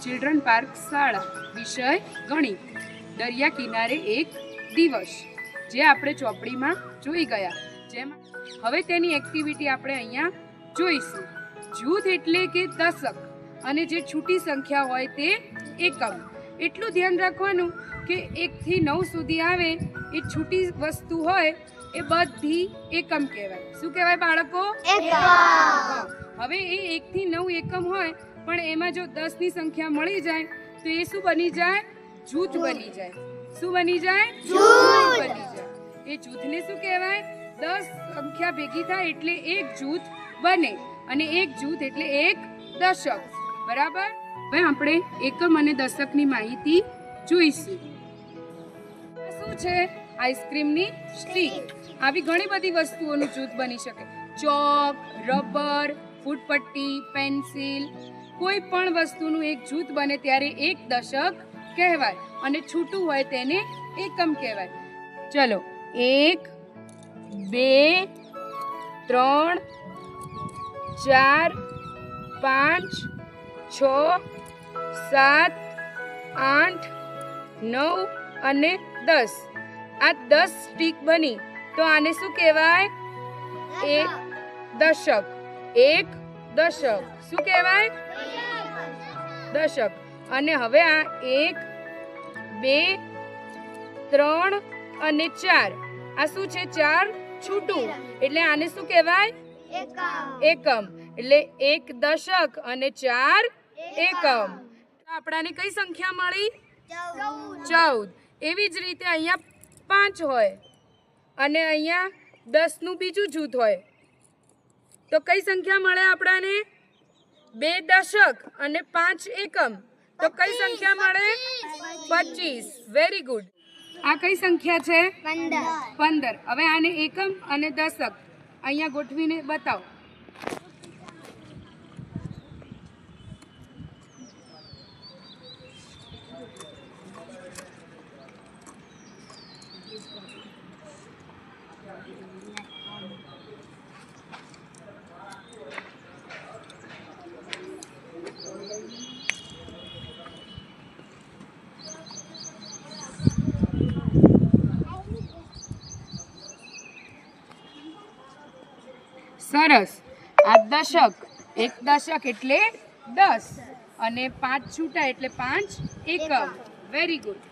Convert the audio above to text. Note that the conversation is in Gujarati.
ચિલ્ડ્રન પાર્ક શાળા, વિષય ગણિત, દરિયા કિનારે એક દિવસ, જે આપણે ચોપડીમાં જોઈ ગયા. જેમાં હવે તેની એક્ટિવિટી આપણે અહીંયા જોઈશું. જૂથ એટલે કે દશક અને જે છૂટી સંખ્યા હોય તે એકમ. એટલું ધ્યાન રાખવાનું કે 1 થી 9 સુધી આવે એ છૂટી વસ્તુ હોય એ બધી એકમ કહેવાય. શું કહેવાય બાળકો? એકમ. હવે એ 1 થી 9 એકમ હોય પણ એમાં જો 10 ની સંખ્યા મળી જાય તો એ શું બની જાય? જૂથ બની જાય. શું બની જાય? જૂથ બની જાય. એ જૂથને શું કહેવાય? 10 સંખ્યા ભેગી થાય એટલે એક જૂથ બને અને એક જૂથ એટલે એક દશક. બરાબર? હવે આપણે એકમ અને દશકની માહિતી જોઈશું. શું છે? આઈસ્ક્રીમની સ્ટીક. આવી ઘણી બધી વસ્તુઓનું જૂથ બની શકે. ચોક, રબર, ફૂટપટ્ટી, પેન્સિલ, કોઈ પણ વસ્તુનું એક જૂથ બને ત્યારે એક દશક કહેવાય અને છૂટું હોય તેને એકમ કહેવાય. ચલો, 1 2 3 4 5 6 7 8 9 અને 10. આ 10 સ્ટીક બની તો આને શું કહેવાય? એક દશક. એક દશક. શું કહેવાય? દશક. અને હવે આ 1 2 3 અને 4 આ શું છે? 4 છૂટું એટલે આને શું કહેવાય? એકમ. એટલે એક દશક અને 4 એકમ. આપણાને કઈ સંખ્યા મળી? 14. એવી જ રીતે અહીંયા 5 હોય અને અહીંયા 10 નું બીજું જૂથ હોય તો કઈ સંખ્યા મળે આપણાને? 2 દશક અને 5 એકમ. તો કઈ સંખ્યા મળે? 25. Very good. આ કઈ સંખ્યા છે? 15. હવે આને એકમ અને દશક અહીંયા ગોઠવીને બતાવો. સરસ. આ દશક. એક દશક એટલે 10 અને 5 છૂટા એટલે 5 એકમ. Very good.